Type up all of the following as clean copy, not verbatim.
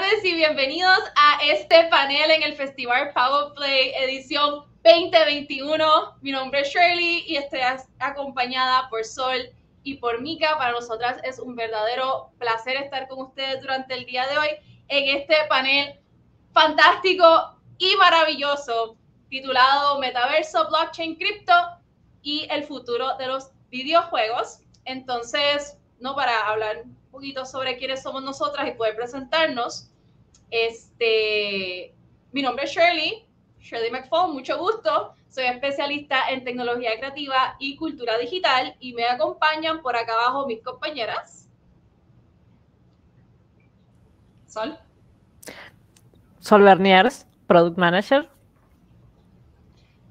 tardes y bienvenidos a este panel en el Festival Power Play edición 2021. Mi nombre es Shirley y estoy acompañada por Sol y por Mika. Para nosotras es un verdadero placer estar con ustedes durante el día de hoy en este panel fantástico y maravilloso titulado Metaverso, Blockchain, Cripto y el futuro de los videojuegos. Entonces, no para hablar un poquito sobre quiénes somos nosotras y poder presentarnos, mi nombre es Shirley McFall, mucho gusto. Soy especialista en tecnología creativa y cultura digital y me acompañan por acá abajo mis compañeras. Sol Berniers, Product Manager.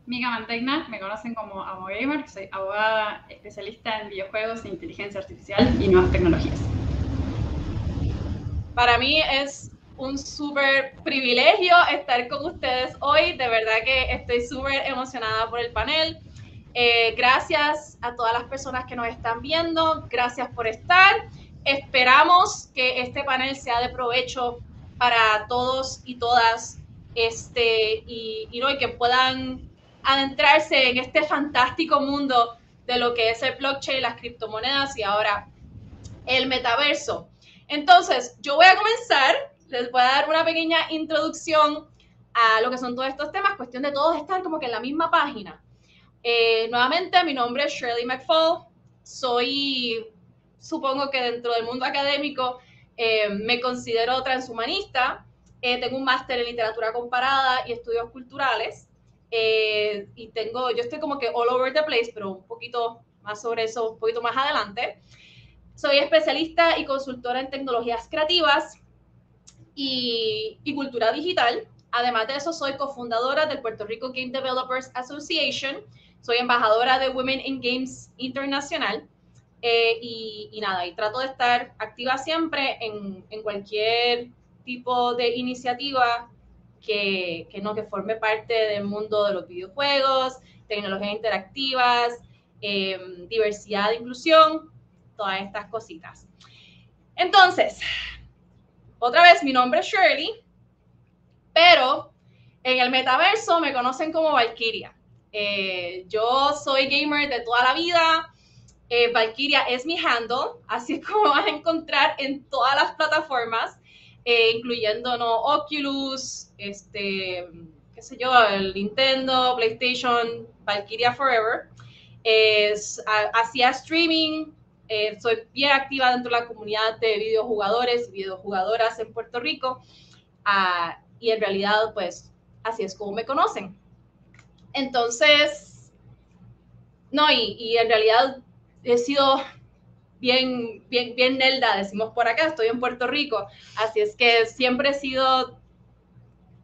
Mika Mantegna, me conocen como AboGamer, soy abogada especialista en videojuegos, inteligencia artificial y nuevas tecnologías. Para mí es un súper privilegio estar con ustedes hoy, de verdad que estoy súper emocionada por el panel. Gracias a todas las personas que nos están viendo, gracias por estar. Esperamos que este panel sea de provecho para todos y todas y que puedan adentrarse en este fantástico mundo de lo que es el blockchain, las criptomonedas y ahora el metaverso. Entonces, yo voy a comenzar, les voy a dar una pequeña introducción a lo que son todos estos temas, cuestión de todos estar como que en la misma página. Nuevamente, mi nombre es Shirley McFall, supongo que dentro del mundo académico me considero transhumanista, tengo un máster en literatura comparada y estudios culturales, yo estoy como que all over the place, pero un poquito más sobre eso, un poquito más adelante. Soy especialista y consultora en tecnologías creativas y cultura digital. Además de eso, soy cofundadora del Puerto Rico Game Developers Association. Soy embajadora de Women in Games Internacional. Y trato de estar activa siempre en cualquier tipo de iniciativa que forme parte del mundo de los videojuegos, tecnologías interactivas, diversidad e inclusión, todas estas cositas. Entonces, otra vez, mi nombre es Shirley, pero en el metaverso me conocen como Valkyria. Yo soy gamer de toda la vida. Valkyria es mi handle, así es como vas a encontrar en todas las plataformas, incluyendo Oculus, qué sé yo, el Nintendo, PlayStation, Valkyria Forever. Hacía streaming, soy bien activa dentro de la comunidad de videojugadores y videojugadoras en Puerto Rico, y en realidad, pues, así es como me conocen. Entonces, y en realidad he sido bien nelda, decimos por acá, estoy en Puerto Rico, así es que siempre he sido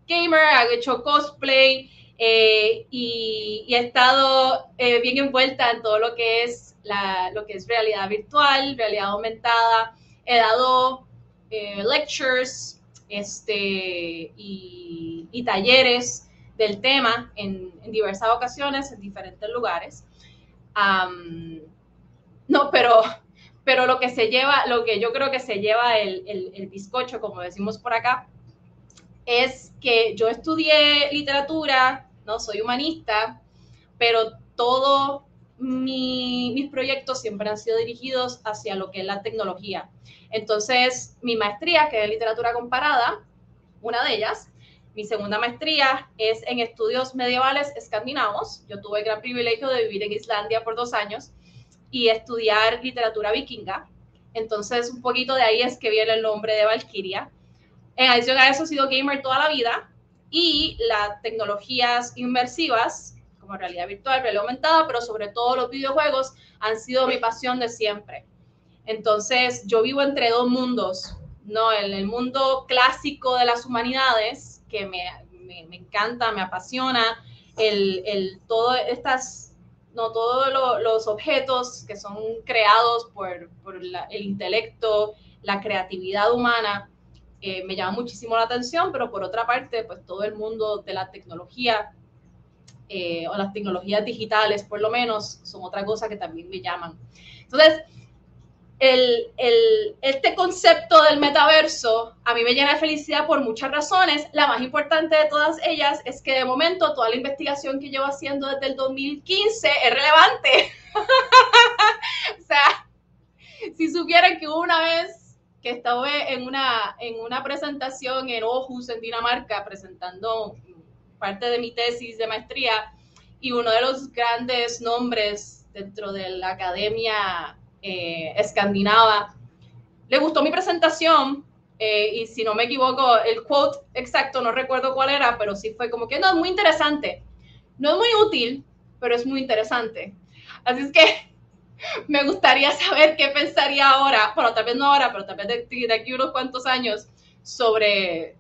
gamer, he hecho cosplay y he estado bien envuelta en todo lo que es realidad virtual, realidad aumentada. He dado lectures y talleres del tema en diversas ocasiones, en diferentes lugares. Pero lo que yo creo que se lleva el bizcocho, como decimos por acá, es que yo estudié literatura, no soy humanista, pero todos mis proyectos siempre han sido dirigidos hacia lo que es la tecnología. Entonces, mi maestría, que es literatura comparada, una de ellas, mi segunda maestría es en estudios medievales escandinavos. Yo tuve el gran privilegio de vivir en Islandia por 2 años y estudiar literatura vikinga. Entonces, un poquito de ahí es que viene el nombre de Valkyria. En adición a eso, he sido gamer toda la vida y las tecnologías inmersivas, como realidad virtual, realidad aumentada, pero sobre todo los videojuegos, han sido mi pasión de siempre. Entonces, yo vivo entre dos mundos, ¿no? El mundo clásico de las humanidades, que me encanta, me apasiona, todos los objetos que son creados por el intelecto, la creatividad humana, me llama muchísimo la atención, pero por otra parte, pues todo el mundo de la tecnología o las tecnologías digitales, por lo menos, son otra cosa que también me llaman. Entonces, este concepto del metaverso a mí me llena de felicidad por muchas razones. La más importante de todas ellas es que de momento toda la investigación que llevo haciendo desde el 2015 es relevante. O sea, si supieran que hubo una vez que estaba en una presentación en Aarhus, en Dinamarca, presentando parte de mi tesis de maestría, y uno de los grandes nombres dentro de la academia escandinava le gustó mi presentación, y si no me equivoco, el quote exacto no recuerdo cuál era, pero sí fue como que no, es muy interesante, no es muy útil, pero es muy interesante. Así es que me gustaría saber qué pensaría ahora, bueno, tal vez no ahora, pero tal vez de aquí unos cuantos años, sobre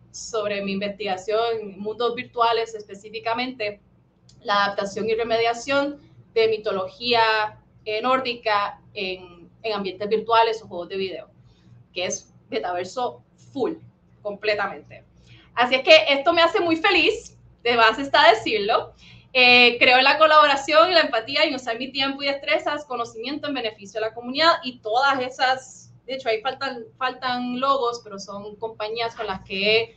mi investigación en mundos virtuales, específicamente la adaptación y remediación de mitología nórdica en ambientes virtuales o juegos de video, que es metaverso full, completamente. Así es que esto me hace muy feliz, de base está decirlo. Creo en la colaboración y la empatía y usar mi tiempo y destrezas, conocimiento en beneficio de la comunidad y todas esas, de hecho ahí faltan logos, pero son compañías con las que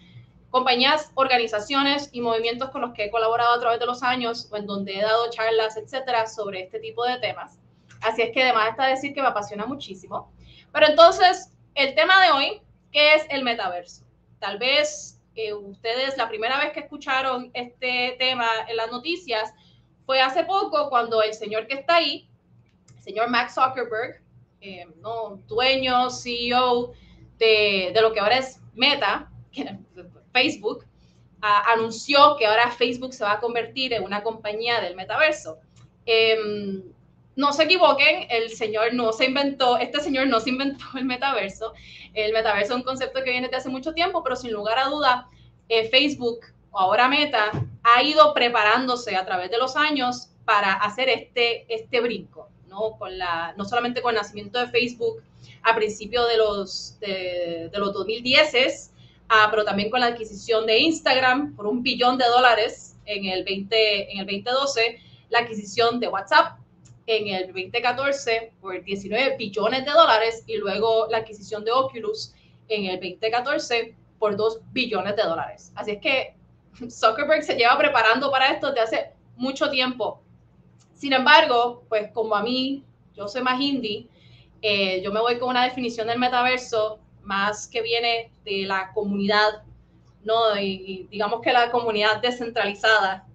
compañías, organizaciones y movimientos con los que he colaborado a través de los años o en donde he dado charlas, etcétera, sobre este tipo de temas. Así es que además está decir que me apasiona muchísimo. Pero entonces, el tema de hoy, ¿qué es el metaverso? Tal vez ustedes la primera vez que escucharon este tema en las noticias fue hace poco cuando el señor que está ahí, el señor Mark Zuckerberg, dueño, CEO de lo que ahora es Meta, Facebook, anunció que ahora Facebook se va a convertir en una compañía del metaverso. No se equivoquen, este señor no se inventó el metaverso. El metaverso es un concepto que viene desde hace mucho tiempo, pero sin lugar a duda, Facebook, o ahora Meta, ha ido preparándose a través de los años para hacer este brinco, ¿no? No solamente con el nacimiento de Facebook a principios de los 2010s, pero también con la adquisición de Instagram por $1 billón en el 2012, la adquisición de WhatsApp en el 2014 por $19 billones y luego la adquisición de Oculus en el 2014 por $2 billones. Así es que Zuckerberg se lleva preparando para esto desde hace mucho tiempo. Sin embargo, pues como a mí, yo soy más indie, yo me voy con una definición del metaverso más que viene de la comunidad, ¿no? Y digamos que la comunidad descentralizada,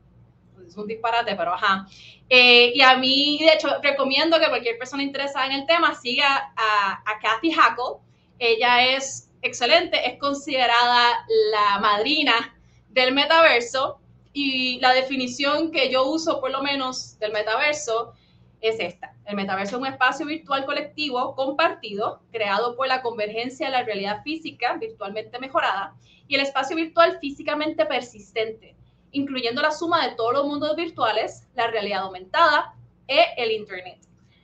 es un disparate, pero ajá. Y a mí, de hecho, recomiendo que cualquier persona interesada en el tema siga a Cathy Hackl. Ella es excelente, es considerada la madrina del metaverso, y la definición que yo uso, por lo menos, del metaverso es esta. El metaverso es un espacio virtual colectivo compartido, creado por la convergencia de la realidad física virtualmente mejorada y el espacio virtual físicamente persistente, incluyendo la suma de todos los mundos virtuales, la realidad aumentada y el Internet.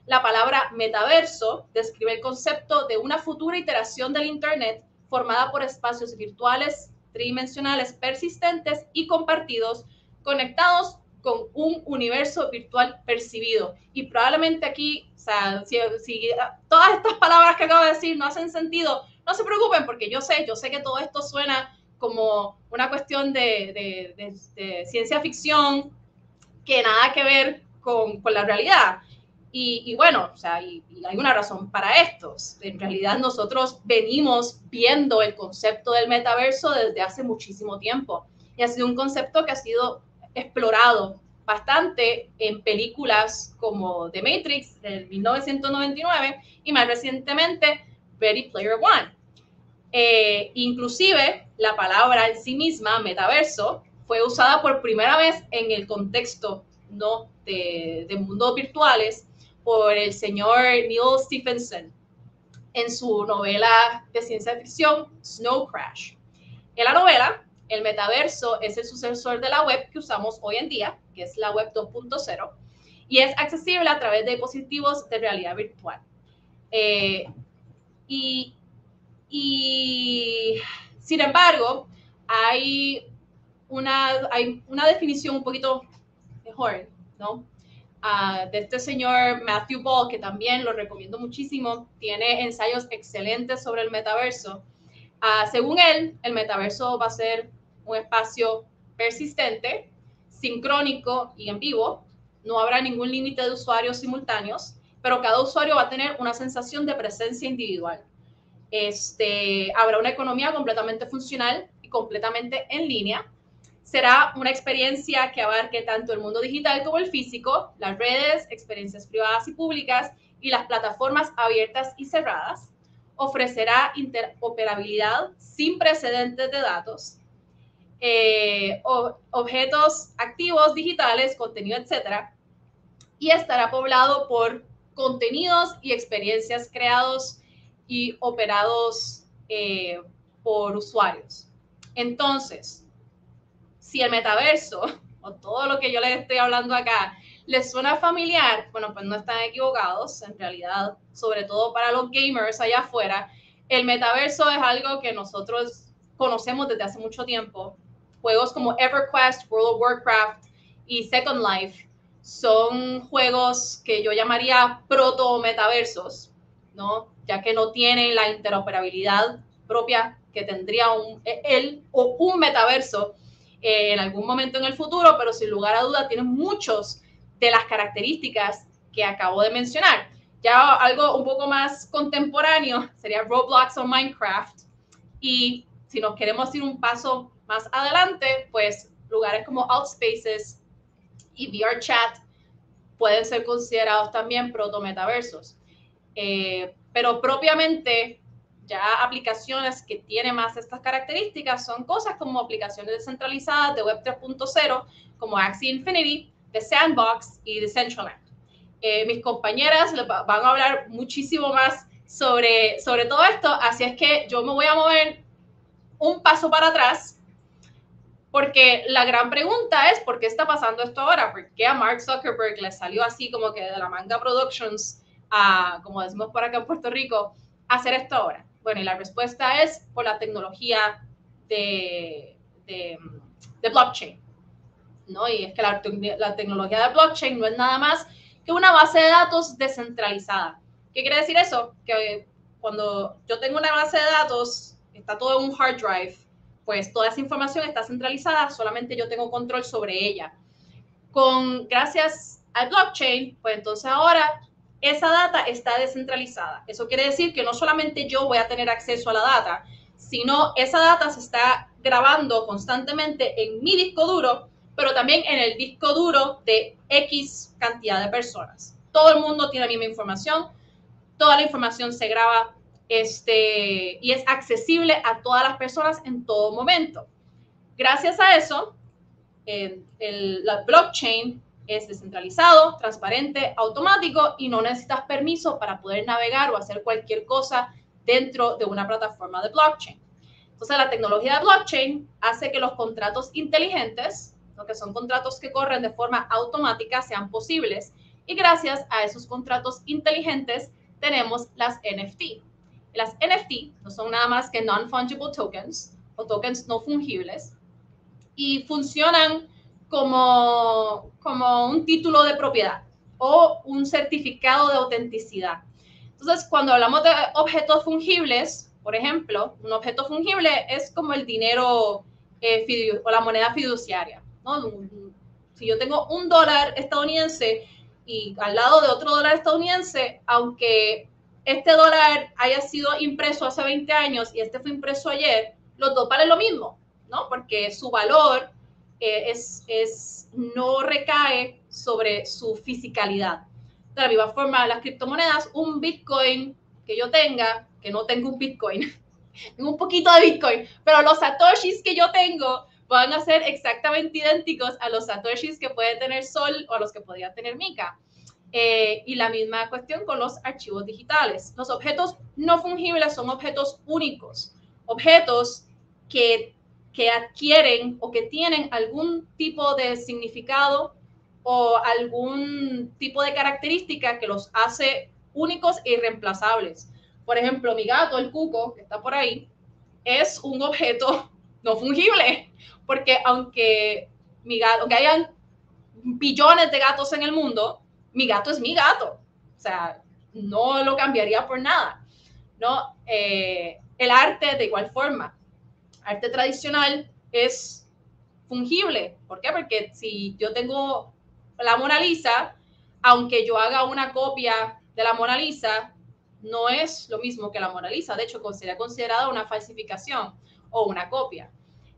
La palabra metaverso describe el concepto de una futura iteración del Internet formada por espacios virtuales tridimensionales persistentes y compartidos, conectados con un universo virtual percibido. Y probablemente aquí, o sea, si todas estas palabras que acabo de decir no hacen sentido, no se preocupen, porque yo sé que todo esto suena como una cuestión de ciencia ficción que nada que ver con la realidad. Y bueno, o sea, y hay una razón para esto. En realidad nosotros venimos viendo el concepto del metaverso desde hace muchísimo tiempo. Y ha sido un concepto que ha sido explorado bastante en películas como The Matrix del 1999 y más recientemente Ready Player One. Inclusive la palabra en sí misma, metaverso, fue usada por primera vez en el contexto, ¿no?, de mundos virtuales por el señor Neil Stephenson en su novela de ciencia ficción Snow Crash. En la novela, el metaverso es el sucesor de la web que usamos hoy en día, que es la web 2.0, y es accesible a través de dispositivos de realidad virtual. Y sin embargo, hay una definición un poquito mejor, ¿no?, de este señor Matthew Ball, que también lo recomiendo muchísimo. Tiene ensayos excelentes sobre el metaverso. Según él, el metaverso va a ser un espacio persistente, sincrónico y en vivo. No habrá ningún límite de usuarios simultáneos, pero cada usuario va a tener una sensación de presencia individual. Habrá una economía completamente funcional y completamente en línea. Será una experiencia que abarque tanto el mundo digital como el físico, las redes, experiencias privadas y públicas y las plataformas abiertas y cerradas. Ofrecerá interoperabilidad sin precedentes de datos, objetos activos digitales, contenido, etcétera, y estará poblado por contenidos y experiencias creados y operados por usuarios. Entonces, si el metaverso o todo lo que yo les estoy hablando acá les suena familiar, bueno, pues no están equivocados. En realidad, sobre todo para los gamers allá afuera, el metaverso es algo que nosotros conocemos desde hace mucho tiempo. Juegos como EverQuest, World of Warcraft y Second Life son juegos que yo llamaría proto-metaversos, ¿no? Ya que no tienen la interoperabilidad propia que tendría un metaverso en algún momento en el futuro, pero sin lugar a dudas tienen muchos de las características que acabo de mencionar. Ya algo un poco más contemporáneo sería Roblox o Minecraft. Y si nos queremos ir un paso más adelante, pues lugares como Outspaces y VRChat pueden ser considerados también proto-metaversos. Pero propiamente ya aplicaciones que tienen más estas características son cosas como aplicaciones descentralizadas de Web 3.0, como Axie Infinity, The Sandbox y Decentraland. Mis compañeras van a hablar muchísimo más sobre todo esto, así es que yo me voy a mover un paso para atrás, porque la gran pregunta es, ¿por qué está pasando esto ahora? ¿Por qué a Mark Zuckerberg le salió así como que de la manga Productions, como decimos por acá en Puerto Rico, hacer esto ahora? Bueno, y la respuesta es por la tecnología de blockchain, ¿no? Y es que la tecnología de blockchain no es nada más que una base de datos descentralizada. ¿Qué quiere decir eso? Que cuando yo tengo una base de datos, está todo en un hard drive, pues toda esa información está centralizada, solamente yo tengo control sobre ella. Gracias al blockchain, pues entonces ahora esa data está descentralizada. Eso quiere decir que no solamente yo voy a tener acceso a la data, sino esa data se está grabando constantemente en mi disco duro, pero también en el disco duro de X cantidad de personas. Todo el mundo tiene la misma información, toda la información se graba y es accesible a todas las personas en todo momento. Gracias a eso, la blockchain es descentralizado, transparente, automático y no necesitas permiso para poder navegar o hacer cualquier cosa dentro de una plataforma de blockchain. Entonces, la tecnología de blockchain hace que los contratos inteligentes, lo que son contratos que corren de forma automática, sean posibles. Y gracias a esos contratos inteligentes tenemos las NFT. Las NFT no son nada más que non-fungible tokens o tokens no fungibles y funcionan como un título de propiedad o un certificado de autenticidad. Entonces, cuando hablamos de objetos fungibles, por ejemplo, un objeto fungible es como el dinero o la moneda fiduciaria, ¿no? Si yo tengo $1 estadounidense y al lado de otro dólar estadounidense, aunque este dólar haya sido impreso hace 20 años y este fue impreso ayer, los dos valen lo mismo, ¿no? Porque su valor no recae sobre su fisicalidad. De la misma forma, las criptomonedas, un Bitcoin que yo tenga, que no tengo un Bitcoin, tengo un poquito de Bitcoin, pero los satoshis que yo tengo van a ser exactamente idénticos a los satoshis que puede tener Sol o a los que podría tener Mika. Y la misma cuestión con los archivos digitales. Los objetos no fungibles son objetos únicos, objetos que adquieren o que tienen algún tipo de significado o algún tipo de característica que los hace únicos e irreemplazables. Por ejemplo, mi gato, el cuco, que está por ahí, es un objeto no fungible, porque aunque hayan billones de gatos en el mundo, mi gato es mi gato. O sea, no lo cambiaría por nada, ¿no? El arte, de igual forma, arte tradicional es fungible. ¿Por qué? Porque si yo tengo la Mona Lisa, aunque yo haga una copia de la Mona Lisa, no es lo mismo que la Mona Lisa. De hecho, sería considerada una falsificación o una copia.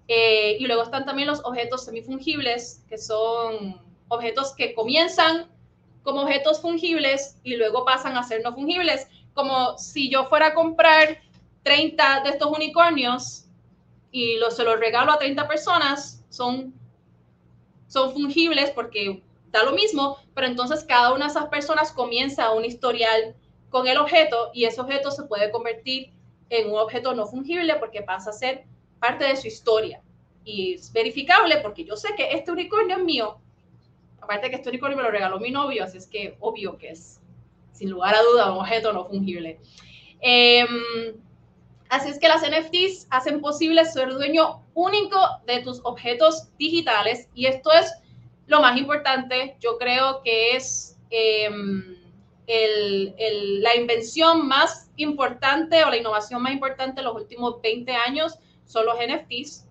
Y luego están también los objetos semifungibles, que son objetos que comienzan como objetos fungibles y luego pasan a ser no fungibles. Como si yo fuera a comprar 30 de estos unicornios y se los regalo a 30 personas, son fungibles porque da lo mismo, pero entonces cada una de esas personas comienza un historial con el objeto y ese objeto se puede convertir en un objeto no fungible porque pasa a ser parte de su historia. Y es verificable porque yo sé que este unicornio es mío. Aparte que este unicornio me lo regaló mi novio, así es que obvio que es, sin lugar a duda, un objeto no fungible. Así es que las NFTs hacen posible ser dueño único de tus objetos digitales y esto es lo más importante. Yo creo que es la invención más importante o la innovación más importante en los últimos 20 años son los NFTs,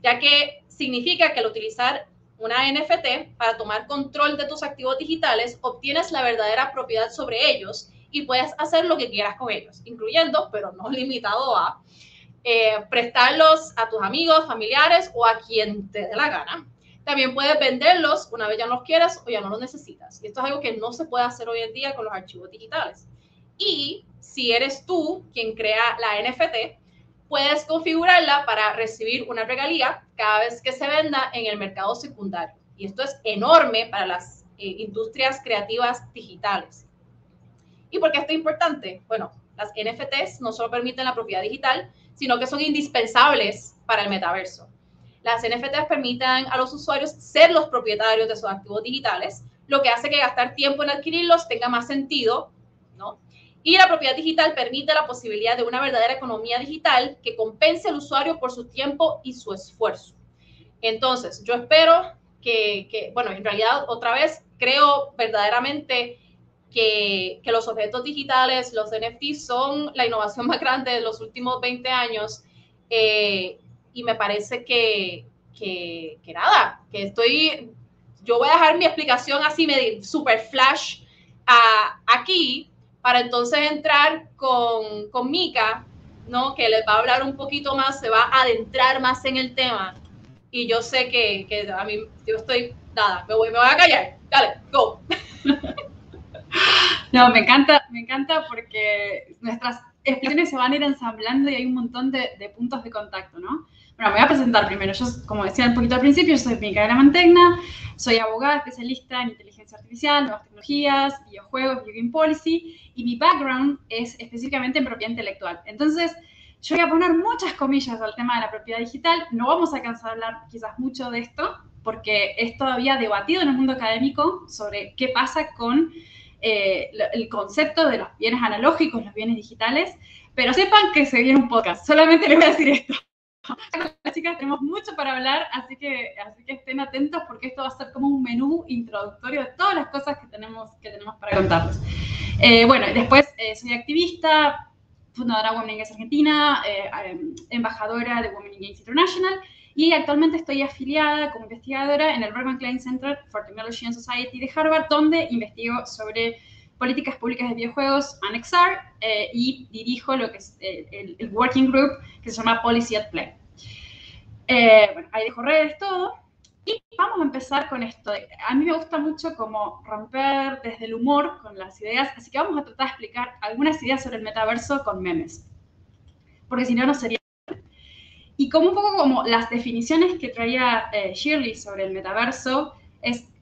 ya que significa que al utilizar una NFT para tomar control de tus activos digitales, obtienes la verdadera propiedad sobre ellos y puedes hacer lo que quieras con ellos, incluyendo, pero no limitado a, prestarlos a tus amigos, familiares o a quien te dé la gana. También puedes venderlos una vez ya no los quieras o ya no los necesitas. Y esto es algo que no se puede hacer hoy en día con los archivos digitales. Y si eres tú quien crea la NFT, puedes configurarla para recibir una regalía cada vez que se venda en el mercado secundario. Y esto es enorme para las industrias creativas digitales. ¿Y por qué esto es importante? Bueno, las NFTs no solo permiten la propiedad digital, sino que son indispensables para el metaverso. Las NFTs permiten a los usuarios ser los propietarios de sus activos digitales, lo que hace que gastar tiempo en adquirirlos tenga más sentido, ¿no? Y la propiedad digital permite la posibilidad de una verdadera economía digital que compense al usuario por su tiempo y su esfuerzo. Entonces, yo espero bueno, en realidad, otra vez, creo verdaderamente que los objetos digitales, los NFTs, son la innovación más grande de los últimos 20 años. Y me parece que nada, yo voy a dejar mi explicación así, super flash aquí, para entonces entrar con Mika, ¿no? Que les va a hablar un poquito más, se va a adentrar más en el tema. Y yo sé que a mí, yo estoy, nada, me voy a callar. Dale, go. No, me encanta porque nuestras explicaciones se van a ir ensamblando y hay un montón de puntos de contacto, ¿no? Bueno, me voy a presentar primero. Yo, como decía un poquito al principio, yo soy Micaela Mantegna, soy abogada especialista en inteligencia artificial, nuevas tecnologías, videojuegos, Video Game Policy, y mi background es específicamente en propiedad intelectual. Entonces, yo voy a poner muchas comillas al tema de la propiedad digital. No vamos a alcanzar a hablar quizás mucho de esto, porque es todavía debatido en el mundo académico sobre qué pasa con el concepto de los bienes analógicos, los bienes digitales, pero sepan que se viene un podcast, solamente les voy a decir esto. Las chicas tenemos mucho para hablar, así que estén atentos porque esto va a ser como un menú introductorio de todas las cosas que tenemos para contarles. Bueno, después soy activista, fundadora de Women in Games Argentina, embajadora de Women in Games International, y actualmente estoy afiliada como investigadora en el Berkman Klein Center for Technology and Society de Harvard, donde investigo sobre políticas públicas de videojuegos, ANXR, y dirijo lo que es el working group que se llama Policy at Play. Bueno, ahí dejo redes, todo. Y vamos a empezar con esto. A mí me gusta mucho como romper desde el humor con las ideas, así que vamos a tratar de explicar algunas ideas sobre el metaverso con memes. Porque si no, no sería... Y como un poco como las definiciones que traía Shirley sobre el metaverso,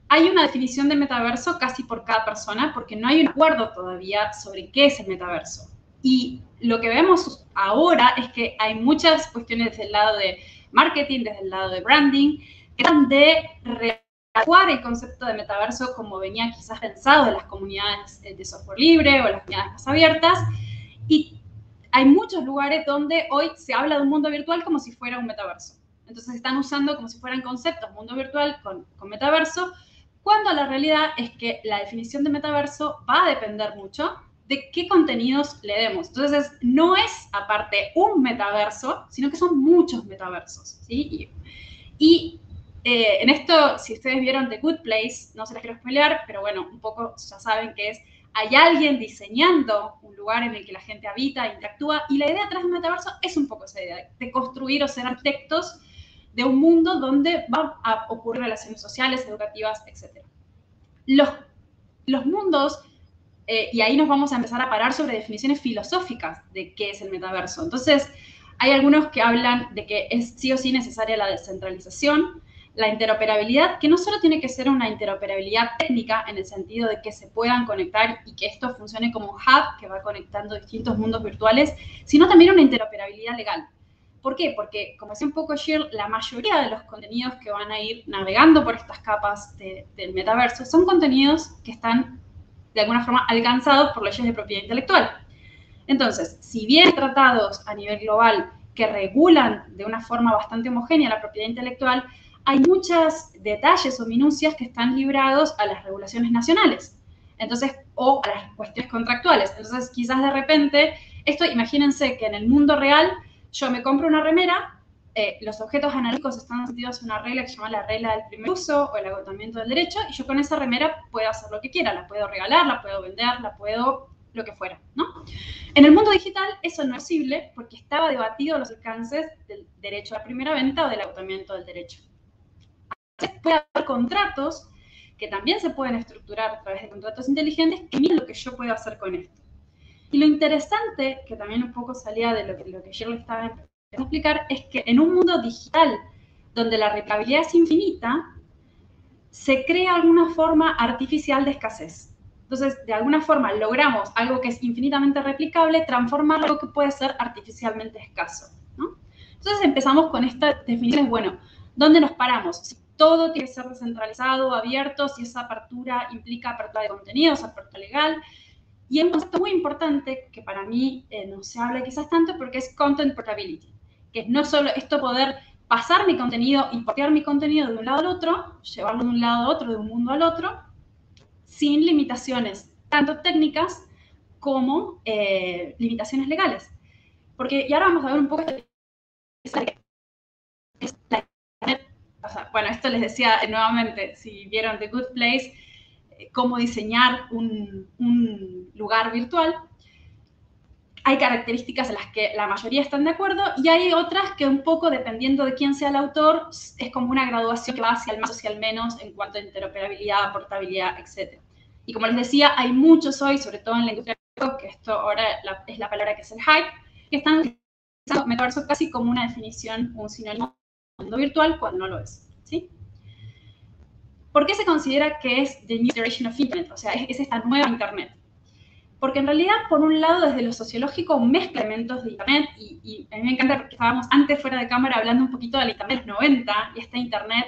hay una definición de metaverso casi por cada persona, porque no hay un acuerdo todavía sobre qué es el metaverso. Y lo que vemos ahora es que hay muchas cuestiones desde el lado de marketing, desde el lado de branding, que tratan de readecuar el concepto de metaverso como venía quizás pensado en las comunidades de software libre o en las comunidades más abiertas. Y hay muchos lugares donde hoy se habla de un mundo virtual como si fuera un metaverso. Entonces están usando como si fueran conceptos mundo virtual con metaverso, Cuando la realidad es que la definición de metaverso va a depender mucho de qué contenidos le demos. Entonces, no es aparte un metaverso, sino que son muchos metaversos, ¿sí? En esto, si ustedes vieron The Good Place, no se las quiero spoilear, pero bueno, un poco ya saben que hay alguien diseñando un lugar en el que la gente habita, interactúa, y la idea atrás del metaverso es un poco esa idea, de construir o ser arquitectos de un mundo donde van a ocurrir relaciones sociales, educativas, etc. Los mundos, y ahí nos vamos a empezar a parar sobre definiciones filosóficas de qué es el metaverso. Entonces, hay algunos que hablan de que es sí o sí necesaria la descentralización, la interoperabilidad, que no solo tiene que ser una interoperabilidad técnica en el sentido de que se puedan conectar y que esto funcione como un hub que va conectando distintos mundos virtuales, sino también una interoperabilidad legal. ¿Por qué? Porque, como decía un poco Shir, la mayoría de los contenidos que van a ir navegando por estas capas del metaverso son contenidos que están, de alguna forma, alcanzados por leyes de propiedad intelectual. Entonces, si bien hay tratados a nivel global que regulan de una forma bastante homogénea la propiedad intelectual, hay muchos detalles o minucias que están librados a las regulaciones nacionales. Entonces, o a las cuestiones contractuales. Entonces, quizás de repente, imagínense que en el mundo real yo me compro una remera, los objetos analíticos están sometidos a una regla que se llama la regla del primer uso o el agotamiento del derecho, y yo con esa remera puedo hacer lo que quiera, la puedo regalar, la puedo vender, la puedo lo que fuera, ¿no? En el mundo digital eso no es posible porque estaba debatido los alcances del derecho a la primera venta o del agotamiento del derecho. Entonces, puede haber contratos que también se pueden estructurar a través de contratos inteligentes que miren lo que yo puedo hacer con esto. Y lo interesante, que también un poco salía de lo que Shirley estaba empezando a explicar, es que en un mundo digital donde la replicabilidad es infinita, se crea alguna forma artificial de escasez. Entonces, de alguna forma logramos algo que es infinitamente replicable, transformar algo que puede ser artificialmente escaso, ¿no? Entonces empezamos con estas definiciones, bueno, ¿dónde nos paramos? Si todo tiene que ser descentralizado, abierto, si esa apertura implica apertura de contenidos, apertura legal. Y hay un concepto muy importante que para mí no se habla quizás tanto porque es content portability, que es no solo esto poder pasar mi contenido y portear mi contenido de un lado al otro, llevarlo de un lado a otro, de un mundo al otro, sin limitaciones tanto técnicas como limitaciones legales. Porque, y ahora vamos a ver un poco bueno, esto les decía nuevamente, si vieron The Good Place, cómo diseñar un lugar virtual. Hay características en las que la mayoría están de acuerdo y hay otras que un poco, dependiendo de quién sea el autor, es como una graduación que va hacia el más o hacia el menos en cuanto a interoperabilidad, portabilidad, etc. Y como les decía, hay muchos hoy, sobre todo en la industria, que esto ahora es la palabra que es el hype, que están utilizando metaverso casi como una definición, un sinónimo de mundo virtual cuando no lo es, ¿sí? ¿Por qué se considera que es the new generation of internet? O sea, es esta nueva internet. Porque en realidad, por un lado, desde lo sociológico, mezcla elementos de internet, y a mí me encanta porque estábamos antes fuera de cámara hablando un poquito de la internet de los 90, y esta internet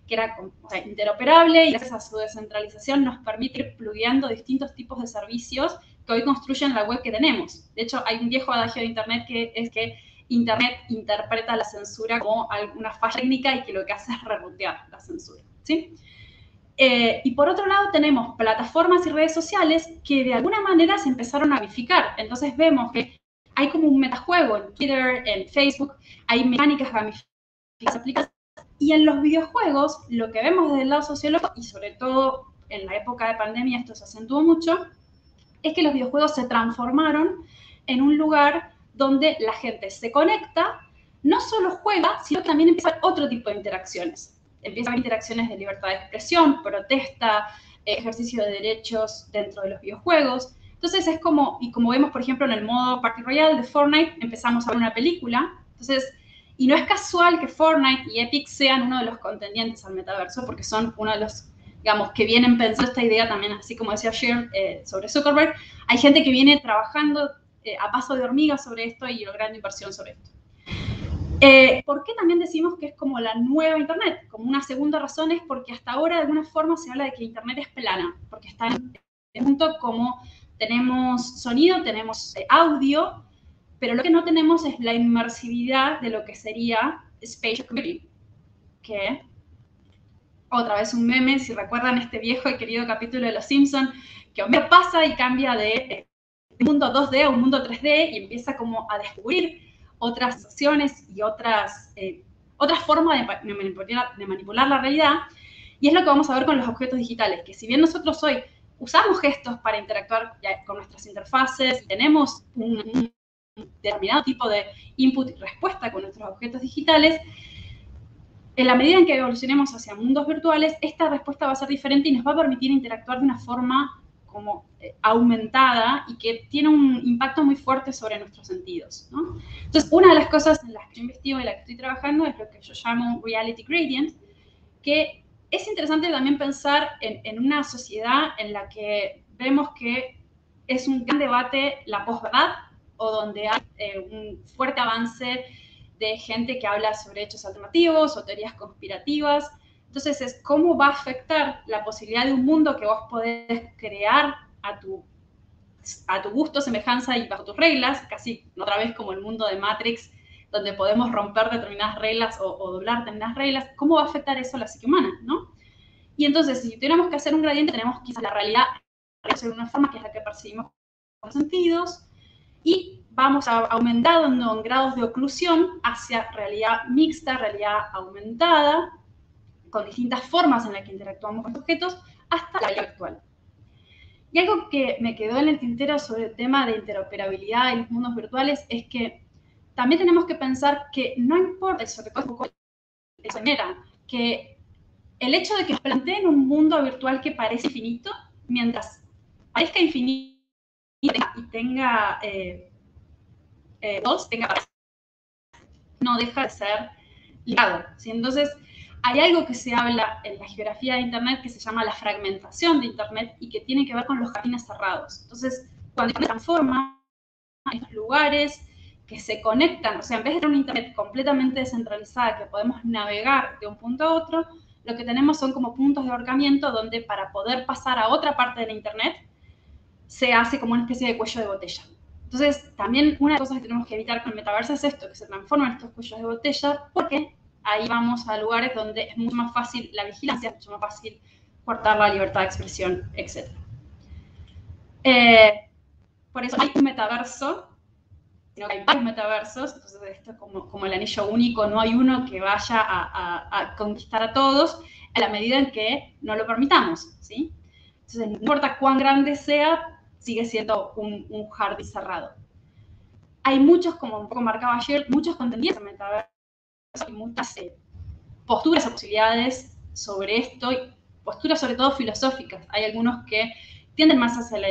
que era interoperable y gracias a su descentralización nos permite ir plugueando distintos tipos de servicios que hoy construyen la web que tenemos. De hecho, hay un viejo adagio de internet que es que internet interpreta la censura como alguna falla técnica y que lo que hace es rebotear la censura, ¿sí? Y por otro lado tenemos plataformas y redes sociales que de alguna manera se empezaron a gamificar. Entonces vemos que hay como un metajuego en Twitter, en Facebook, hay mecánicas gamificadas. Y en los videojuegos, lo que vemos desde el lado sociológico, y sobre todo en la época de pandemia esto se acentuó mucho, es que los videojuegos se transformaron en un lugar donde la gente se conecta, no solo juega, sino que también empieza a haber otro tipo de interacciones. Empieza a haber interacciones de libertad de expresión, protesta, ejercicio de derechos dentro de los videojuegos. Entonces es como, y como vemos por ejemplo en el modo Party Royale de Fortnite, empezamos a ver una película. Entonces, y no es casual que Fortnite y Epic sean uno de los contendientes al metaverso, porque son uno de los, digamos, que vienen pensando esta idea también, así como decía Shir sobre Zuckerberg. Hay gente que viene trabajando a paso de hormiga sobre esto y logrando inversión sobre esto. ¿Por qué también decimos que es como la nueva Internet? Como una segunda razón es porque hasta ahora de alguna forma se habla de que Internet es plana, porque está en un punto como tenemos sonido, tenemos audio, pero lo que no tenemos es la inmersividad de lo que sería spatial computing, que otra vez un meme, si recuerdan este viejo y querido capítulo de Los Simpson, que Homero pasa y cambia de un mundo 2D a un mundo 3D y empieza como a descubrir otras sensaciones y otras formas de manipular la realidad. Y es lo que vamos a ver con los objetos digitales, que si bien nosotros hoy usamos gestos para interactuar con nuestras interfaces, tenemos un determinado tipo de input y respuesta con nuestros objetos digitales, en la medida en que evolucionemos hacia mundos virtuales, esta respuesta va a ser diferente y nos va a permitir interactuar de una forma como aumentada y que tiene un impacto muy fuerte sobre nuestros sentidos, ¿no? Entonces, una de las cosas en las que yo investigo y en las que estoy trabajando es lo que yo llamo reality gradient, que es interesante también pensar en una sociedad en la que vemos que es un gran debate la posverdad, o donde hay un fuerte avance de gente que habla sobre hechos alternativos o teorías conspirativas. Entonces, es cómo va a afectar la posibilidad de un mundo que vos podés crear a tu gusto, semejanza y bajo tus reglas, casi otra vez como el mundo de Matrix, donde podemos romper determinadas reglas o doblar determinadas reglas. ¿Cómo va a afectar eso a la psique humana, ¿no? Y entonces, si tuviéramos que hacer un gradiente, tenemos quizás la realidad de una forma que es la que percibimos con los sentidos, y vamos aumentando en grados de oclusión hacia realidad mixta, realidad aumentada, con distintas formas en las que interactuamos con objetos, hasta la realidad virtual. Y algo que me quedó en el tintero sobre el tema de interoperabilidad en los mundos virtuales es que también tenemos que pensar que no importa, sobre todo de manera, que el hecho de que nos planteen un mundo virtual que parece infinito, mientras parezca infinito y tenga no deja de ser ligado, ¿sí? Entonces, hay algo que se habla en la geografía de Internet que se llama la fragmentación de Internet y que tiene que ver con los jardines cerrados. Entonces, cuando se transforma en estos lugares que se conectan, o sea, en vez de tener una Internet completamente descentralizada que podemos navegar de un punto a otro, lo que tenemos son como puntos de ahorcamiento donde para poder pasar a otra parte de la Internet se hace como una especie de cuello de botella. Entonces, también una de las cosas que tenemos que evitar con el metaverso es esto, que se transforman estos cuellos de botella, porque ahí vamos a lugares donde es mucho más fácil la vigilancia, es mucho más fácil cortar la libertad de expresión, etc. Por eso hay un metaverso, sino que hay varios metaversos, entonces esto es como el anillo único, no hay uno que vaya a conquistar a todos a la medida en que no lo permitamos, ¿sí? Entonces, no importa cuán grande sea, sigue siendo un jardín cerrado. Hay muchos, como un poco marcaba ayer, muchos contenidos en metaverso y muchas posturas o posibilidades sobre esto, y posturas sobre todo filosóficas. Hay algunos que tienden más hacia la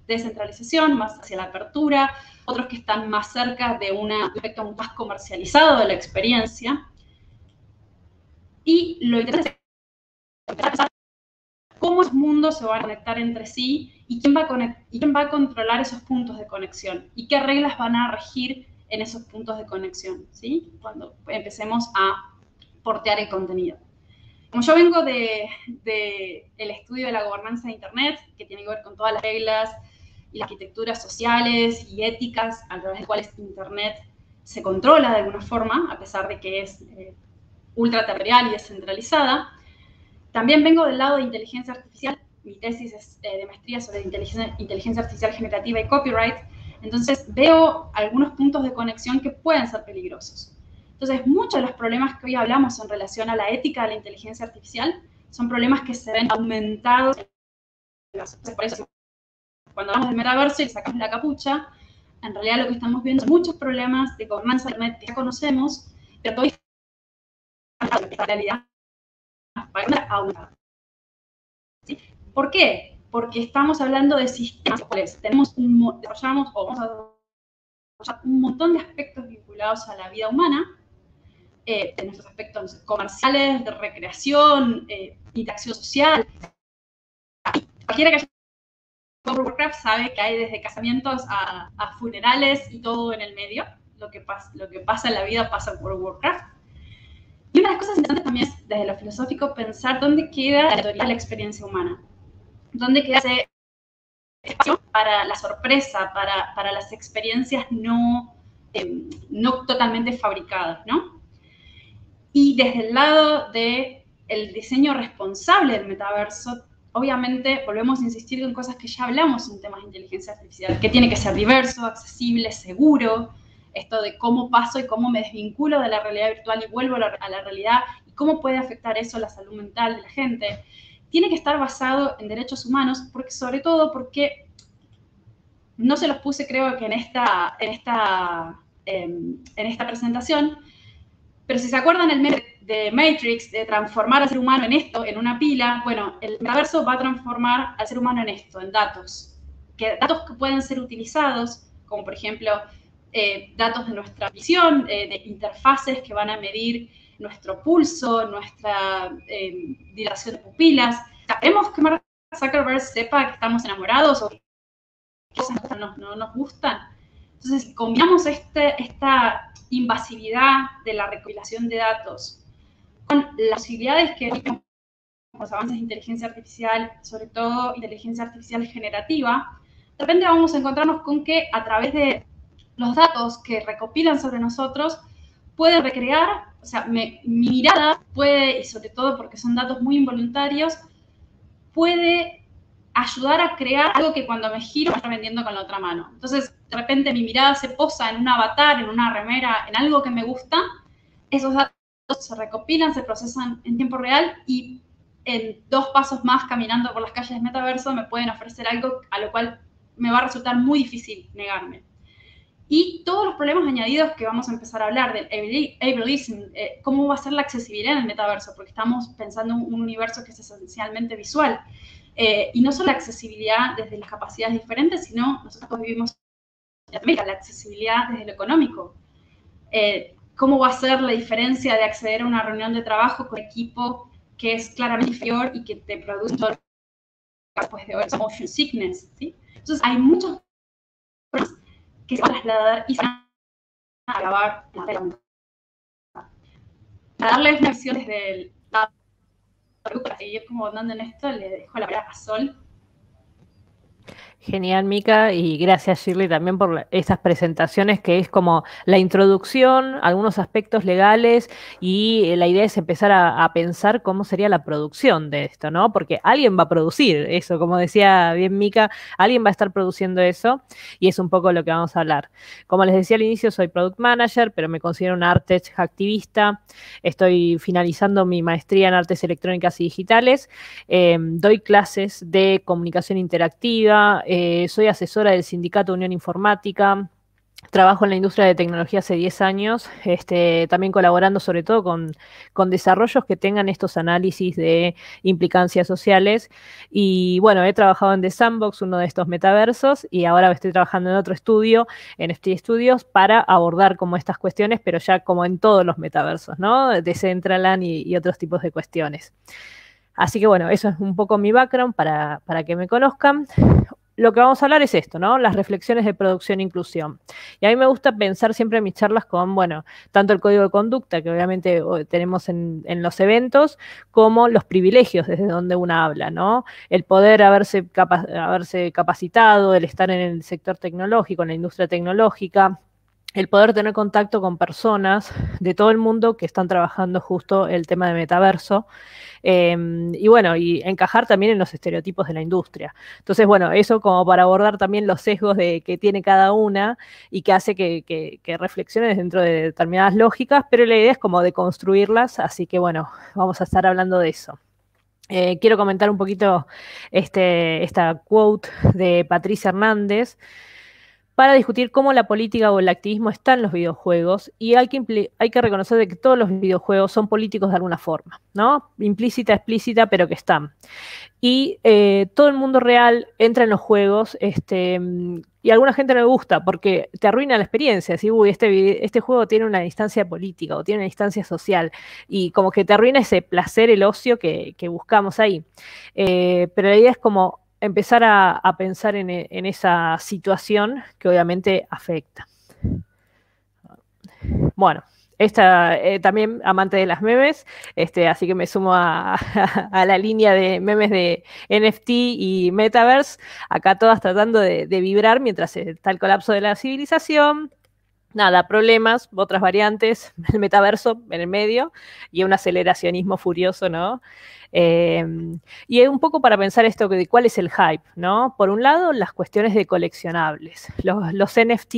descentralización, más hacia la apertura, otros que están más cerca de un aspecto más comercializado de la experiencia. Y lo interesante es pensar cómo esos mundos se van a conectar entre sí y quién va a controlar esos puntos de conexión y qué reglas van a regir en esos puntos de conexión, ¿sí? Cuando empecemos a portear el contenido. Como yo vengo del estudio de la gobernanza de Internet, que tiene que ver con todas las reglas y las arquitecturas sociales y éticas a través de las cuales Internet se controla de alguna forma, a pesar de que es ultraterritorial y descentralizada, también vengo del lado de inteligencia artificial. Mi tesis es de maestría sobre inteligencia artificial generativa y copyright. Entonces, veo algunos puntos de conexión que pueden ser peligrosos. Entonces, muchos de los problemas que hoy hablamos en relación a la ética de la inteligencia artificial son problemas que se ven aumentados. Por eso, cuando hablamos del metaverso y sacamos la capucha, en realidad lo que estamos viendo son muchos problemas de gobernanza de Internet que ya conocemos, pero todavía la realidad ¿sí? ¿Por qué? Porque estamos hablando de sistemas cuales desarrollamos o vamos a desarrollar un montón de aspectos vinculados a la vida humana, de nuestros aspectos comerciales, de recreación, interacción social. Cualquiera que haya jugado World of Warcraft sabe que hay desde casamientos a funerales y todo en el medio. Lo que pasa en la vida pasa en World of Warcraft. Y una de las cosas interesantes también es, desde lo filosófico, pensar dónde queda la teoría de la experiencia humana. Dónde queda ese espacio para la sorpresa, para las experiencias no totalmente fabricadas, ¿no? Y desde el lado de el diseño responsable del metaverso, obviamente volvemos a insistir en cosas que ya hablamos en temas de inteligencia artificial, que tiene que ser diverso, accesible, seguro, esto de cómo paso y cómo me desvinculo de la realidad virtual y vuelvo a la realidad, y cómo puede afectar eso la salud mental de la gente. Tiene que estar basado en derechos humanos, porque, sobre todo porque no se los puse, creo que en esta presentación, pero si se acuerdan el meme de Matrix, de transformar al ser humano en esto, en una pila, bueno, el metaverso va a transformar al ser humano en esto, en datos. Datos que pueden ser utilizados, como por ejemplo datos de nuestra visión, de interfaces que van a medir nuestro pulso, nuestra dilatación de pupilas. Sabemos que Mark Zuckerberg sepa que estamos enamorados o que cosas no nos gustan. Entonces, combinamos esta invasividad de la recopilación de datos con las posibilidades que con los avances de inteligencia artificial, sobre todo inteligencia artificial generativa. De repente vamos a encontrarnos con que a través de los datos que recopilan sobre nosotros pueden recrear, o sea, mi mirada puede, y sobre todo porque son datos muy involuntarios, puede ayudar a crear algo que cuando me giro me está vendiendo con la otra mano. Entonces, de repente mi mirada se posa en un avatar, en una remera, en algo que me gusta, esos datos se recopilan, se procesan en tiempo real y en 2 pasos más caminando por las calles del metaverso me pueden ofrecer algo a lo cual me va a resultar muy difícil negarme. Y todos los problemas añadidos que vamos a empezar a hablar del ableism, cómo va a ser la accesibilidad en el metaverso, porque estamos pensando en un universo que es esencialmente visual. Y no solo la accesibilidad desde las capacidades diferentes, sino nosotros vivimos en América, la accesibilidad desde lo económico. ¿Cómo va a ser la diferencia de acceder a una reunión de trabajo con equipo que es claramente inferior y que te produce todo después de hoy, motion sickness, ¿sí? Entonces, hay muchos problemas que se van a trasladar y se van a acabar en la pregunta. Para darles una visión desde el lado, para seguir como andando en esto, le dejo la palabra a Sol. Genial, Mica, y gracias, Shirley, también por estas presentaciones, que es como la introducción, algunos aspectos legales, y la idea es empezar a pensar cómo sería la producción de esto, ¿no? Porque alguien va a producir eso, como decía bien Mica, alguien va a estar produciendo eso, y es un poco lo que vamos a hablar. Como les decía al inicio, soy Product Manager, pero me considero una artist activista, estoy finalizando mi maestría en Artes Electrónicas y Digitales, doy clases de comunicación interactiva, soy asesora del sindicato Unión Informática, trabajo en la industria de tecnología hace 10 años, también colaborando sobre todo con desarrollos que tengan estos análisis de implicancias sociales. Y bueno, he trabajado en The Sandbox, uno de estos metaversos, y ahora estoy trabajando en otro estudio, en NFT Studios, para abordar como estas cuestiones, pero ya como en todos los metaversos, ¿no? Decentraland y otros tipos de cuestiones. Así que bueno, eso es un poco mi background para que me conozcan. Lo que vamos a hablar es esto, ¿no? Las reflexiones de producción e inclusión. Y a mí me gusta pensar siempre en mis charlas con, bueno, tanto el código de conducta, que obviamente tenemos en los eventos, como los privilegios desde donde uno habla, ¿no? El poder haberse capacitado, el estar en el sector tecnológico, en la industria tecnológica, el poder tener contacto con personas de todo el mundo que están trabajando justo el tema de metaverso, y bueno, y encajar también en los estereotipos de la industria. Entonces, bueno, eso como para abordar también los sesgos que tiene cada una y que hace que reflexiones dentro de determinadas lógicas, pero la idea es como de construirlas, así que bueno, vamos a estar hablando de eso. Quiero comentar un poquito esta quote de Patricia Hernández, para discutir cómo la política o el activismo está en los videojuegos, y hay que reconocer de que todos los videojuegos son políticos de alguna forma, ¿no? Implícita, explícita, pero que están. Y todo el mundo real entra en los juegos, y a alguna gente no le gusta porque te arruina la experiencia. Decir, uy, este juego tiene una distancia política o tiene una distancia social, y como que te arruina ese placer, el ocio que buscamos ahí. Pero la idea es como empezar a pensar en esa situación que obviamente afecta. Bueno, también amante de las memes, así que me sumo a la línea de memes de NFT y Metaverse, acá todas tratando de vibrar mientras está el colapso de la civilización, nada, problemas, otras variantes, el metaverso en el medio y un aceleracionismo furioso, ¿no? Y un poco para pensar esto de cuál es el hype, ¿no? Por un lado, las cuestiones de coleccionables. Los NFT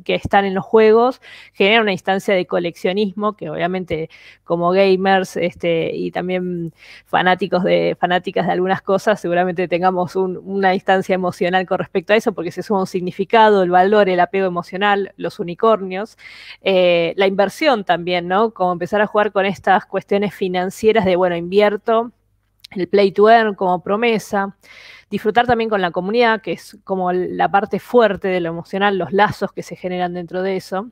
que están en los juegos generan una instancia de coleccionismo que obviamente como gamers y también fanáticas de algunas cosas, seguramente tengamos una instancia emocional con respecto a eso, porque se suma un significado, el valor, el apego emocional, los unicornios, la inversión también, ¿no? Como empezar a jugar con estas cuestiones financieras de, bueno, invierto, el play to earn como promesa, disfrutar también con la comunidad, que es como la parte fuerte de lo emocional, los lazos que se generan dentro de eso.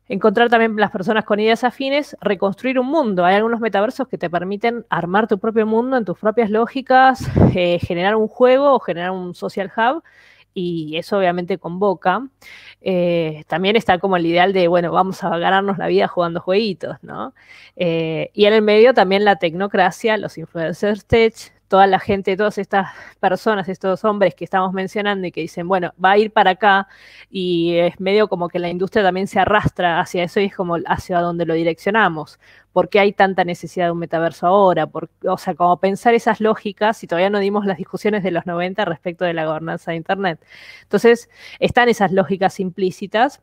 Encontrar también las personas con ideas afines, reconstruir un mundo. Hay algunos metaversos que te permiten armar tu propio mundo en tus propias lógicas, generar un juego o generar un social hub, y eso obviamente convoca. También está como el ideal de, bueno, vamos a ganarnos la vida jugando jueguitos, ¿no? Y en el medio también la tecnocracia, los influencers tech, toda la gente, todas estas personas, estos hombres que estamos mencionando y que dicen, bueno, va a ir para acá, y es medio como que la industria también se arrastra hacia eso y es como hacia donde lo direccionamos. ¿Por qué hay tanta necesidad de un metaverso ahora? O sea, como pensar esas lógicas, y todavía no dimos las discusiones de los 90 respecto de la gobernanza de Internet. Entonces, están esas lógicas implícitas.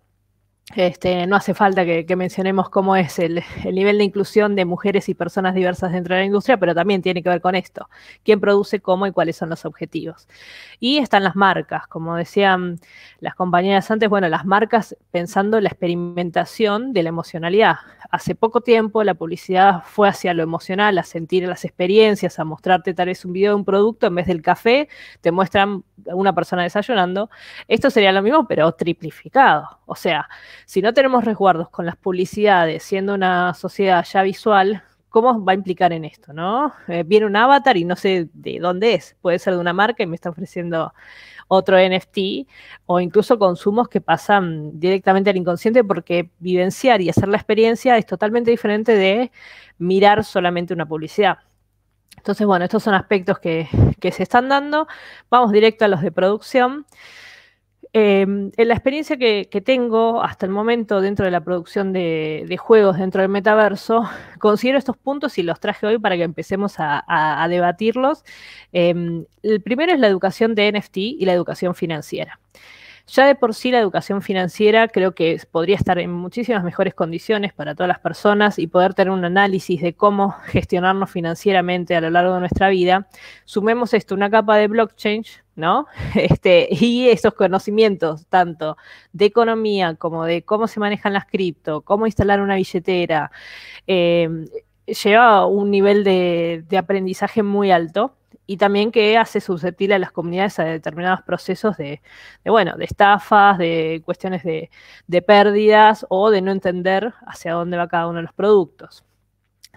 No hace falta que mencionemos cómo es el nivel de inclusión de mujeres y personas diversas dentro de la industria, pero también tiene que ver con esto, quién produce cómo y cuáles son los objetivos. Y están las marcas, como decían las compañeras antes, bueno, las marcas pensando en la experimentación de la emocionalidad. Hace poco tiempo la publicidad fue hacia lo emocional, a sentir las experiencias, a mostrarte tal vez un video de un producto, en vez del café te muestran a una persona desayunando. Esto sería lo mismo, pero triplificado. O sea, si no tenemos resguardos con las publicidades, siendo una sociedad ya visual, ¿cómo va a implicar en esto, no? Viene un avatar y no sé de dónde es. Puede ser de una marca y me está ofreciendo otro NFT, o incluso consumos que pasan directamente al inconsciente, porque vivenciar y hacer la experiencia es totalmente diferente de mirar solamente una publicidad. Entonces, bueno, estos son aspectos que se están dando. Vamos directo a los de producción. En la experiencia que tengo hasta el momento dentro de la producción de juegos dentro del metaverso, considero estos puntos y los traje hoy para que empecemos a debatirlos. El primero es la educación de NFT y la educación financiera. Ya de por sí la educación financiera creo que podría estar en muchísimas mejores condiciones para todas las personas y poder tener un análisis de cómo gestionarnos financieramente a lo largo de nuestra vida. Sumemos esto, una capa de blockchain, ¿no? Y esos conocimientos tanto de economía como de cómo se manejan las cripto, cómo instalar una billetera, lleva a un nivel de aprendizaje muy alto. Y también que hace susceptible a las comunidades a determinados procesos de estafas, de cuestiones de pérdidas o de no entender hacia dónde va cada uno de los productos.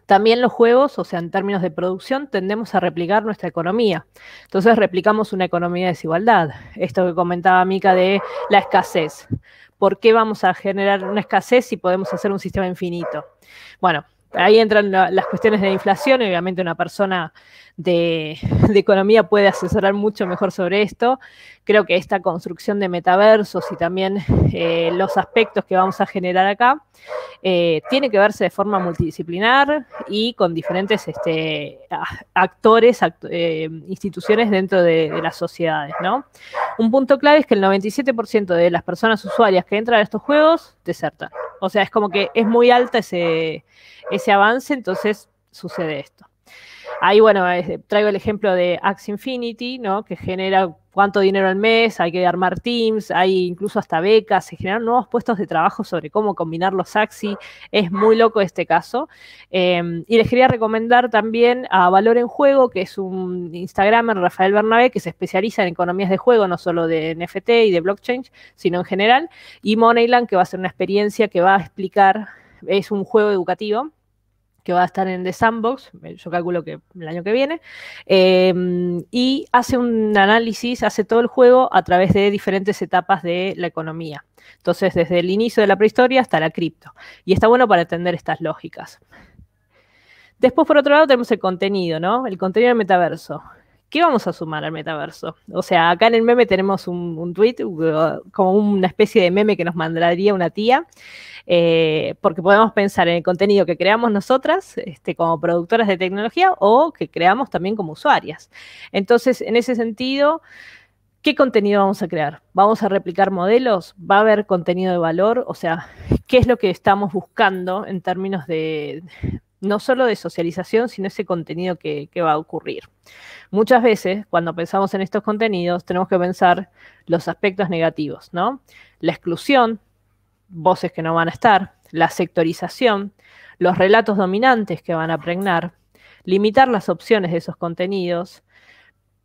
También los juegos, o sea, en términos de producción, tendemos a replicar nuestra economía. Entonces replicamos una economía de desigualdad. Esto que comentaba Mica de la escasez. ¿Por qué vamos a generar una escasez si podemos hacer un sistema infinito? Bueno, ahí entran las cuestiones de inflación, y obviamente una persona de economía puede asesorar mucho mejor sobre esto. Creo que esta construcción de metaversos y también los aspectos que vamos a generar acá tiene que verse de forma multidisciplinar y con diferentes actores, instituciones dentro de las sociedades, ¿no? Un punto clave es que el 97% de las personas usuarias que entran a estos juegos desertan. O sea, es como que es muy alta ese avance, entonces sucede esto. Ahí, bueno, traigo el ejemplo de Axie Infinity, ¿no? Que genera cuánto dinero al mes, hay que armar teams, hay incluso hasta becas, se generan nuevos puestos de trabajo sobre cómo combinar los Axie. Es muy loco este caso. Y les quería recomendar también a Valor en Juego, que es un Instagramer, Rafael Bernabé, que se especializa en economías de juego, no solo de NFT y de blockchain, sino en general. Y Moneyland, que va a ser una experiencia que va a explicar, es un juego educativo, que va a estar en The Sandbox, yo calculo que el año que viene, y hace un análisis, hace todo el juego a través de diferentes etapas de la economía. Entonces, desde el inicio de la prehistoria hasta la cripto. Y está bueno para entender estas lógicas. Después, por otro lado, tenemos el contenido, ¿no? El contenido del metaverso. ¿qué vamos a sumar al metaverso? O sea, acá en el meme tenemos un tweet, como una especie de meme que nos mandaría una tía, porque podemos pensar en el contenido que creamos nosotras, como productoras de tecnología, o que creamos también como usuarias. Entonces, en ese sentido, ¿qué contenido vamos a crear? ¿Vamos a replicar modelos? ¿Va a haber contenido de valor? O sea, ¿qué es lo que estamos buscando en términos de no solo de socialización, sino ese contenido que va a ocurrir? Muchas veces, cuando pensamos en estos contenidos, tenemos que pensar los aspectos negativos, ¿no? La exclusión, voces que no van a estar, la sectorización, los relatos dominantes que van a pregnar, limitar las opciones de esos contenidos.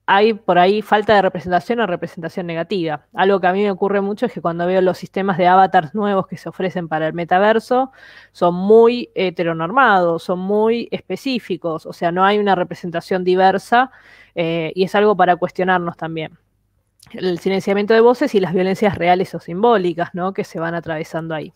Hay por ahí falta de representación o representación negativa. Algo que a mí me ocurre mucho es que cuando veo los sistemas de avatars nuevos que se ofrecen para el metaverso, son muy heteronormados, son muy específicos, o sea, no hay una representación diversa, y es algo para cuestionarnos también. El silenciamiento de voces y las violencias reales o simbólicas, ¿no?, que se van atravesando ahí.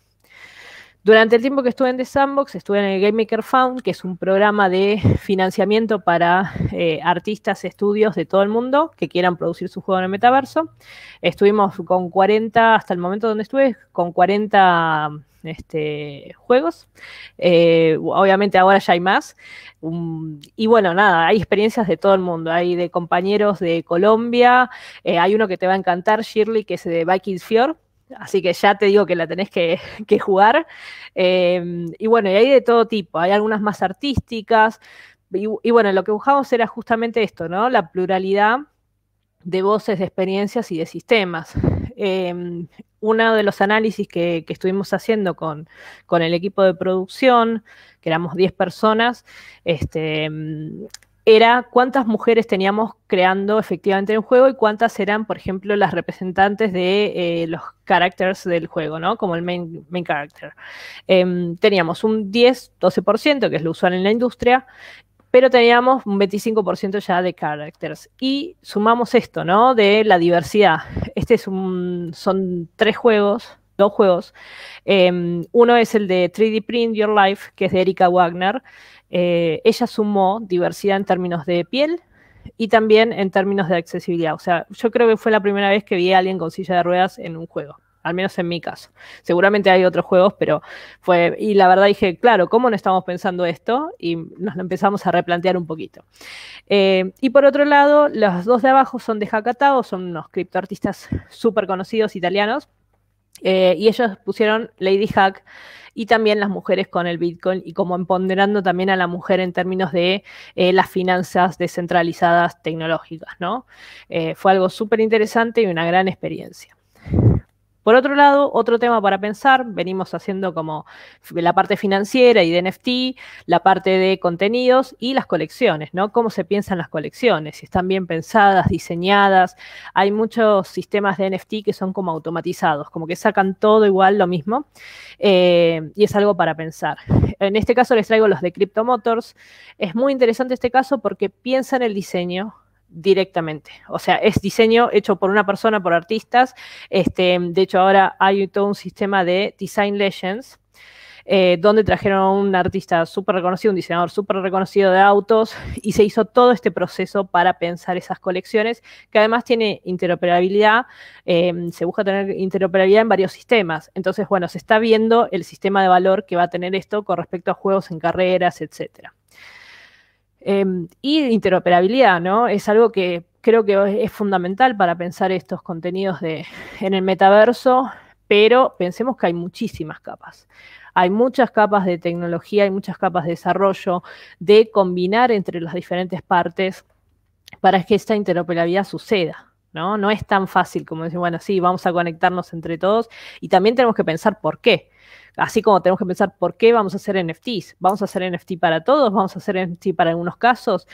Durante el tiempo que estuve en The Sandbox, estuve en el Game Maker Fund, que es un programa de financiamiento para artistas, estudios de todo el mundo que quieran producir su juego en el metaverso. Estuvimos con 40, hasta el momento donde estuve, con 40 juegos. Obviamente ahora ya hay más. Y bueno, nada, hay experiencias de todo el mundo. Hay de compañeros de Colombia. Hay uno que te va a encantar, Shirley, que es de Vikings Fjord. Así que ya te digo que la tenés que jugar. Y bueno, y hay de todo tipo. Hay algunas más artísticas. Y bueno, lo que buscamos era justamente esto, ¿no? La pluralidad de voces, de experiencias y de sistemas. Uno de los análisis que estuvimos haciendo con el equipo de producción, que éramos 10 personas, era cuántas mujeres teníamos creando efectivamente en el juego y cuántas eran, por ejemplo, las representantes de los characters del juego, ¿no? Como el main character. Teníamos un 10-12%, que es lo usual en la industria, pero teníamos un 25% ya de characters. Y sumamos esto, ¿no?, de la diversidad. Son 2 juegos. Uno es el de 3D Print Your Life, que es de Erika Wagner. Ella sumó diversidad en términos de piel y también en términos de accesibilidad. O sea, yo creo que fue la primera vez que vi a alguien con silla de ruedas en un juego, al menos en mi caso. Seguramente hay otros juegos, pero y la verdad dije, claro, ¿cómo no estamos pensando esto? Y nos lo empezamos a replantear un poquito. Y por otro lado, los 2 de abajo son de Hackatao, son unos criptoartistas súper conocidos italianos, y ellos pusieron Lady Hack y también las mujeres con el Bitcoin, y como empoderando también a la mujer en términos de las finanzas descentralizadas tecnológicas, ¿no? Fue algo súper interesante y una gran experiencia. Por otro lado, otro tema para pensar, venimos haciendo como la parte financiera y de NFT, la parte de contenidos y las colecciones, ¿no? ¿Cómo se piensan las colecciones? Si están bien pensadas, diseñadas. Hay muchos sistemas de NFT que son como automatizados, como que sacan todo igual lo mismo, y es algo para pensar. En este caso les traigo los de Crypto Motors. Es muy interesante este caso porque piensan el diseño directamente, o sea, es diseño hecho por una persona, por artistas. De hecho, ahora hay todo un sistema de Design Legends, donde trajeron a un artista súper reconocido, un diseñador súper reconocido de autos, y se hizo todo este proceso para pensar esas colecciones, que además tiene interoperabilidad. Se busca tener interoperabilidad en varios sistemas. Entonces, bueno, se está viendo el sistema de valor que va a tener esto con respecto a juegos en carreras, etcétera. Y interoperabilidad, ¿no? Es algo que creo que es fundamental para pensar estos contenidos en el metaverso, pero pensemos que hay muchísimas capas. Hay muchas capas de tecnología, hay muchas capas de desarrollo, de combinar entre las diferentes partes para que esta interoperabilidad suceda, ¿no? No es tan fácil como decir, bueno, sí, vamos a conectarnos entre todos, y también tenemos que pensar por qué. Así como tenemos que pensar por qué vamos a hacer NFTs. ¿Vamos a hacer NFT para todos? ¿Vamos a hacer NFT para algunos casos?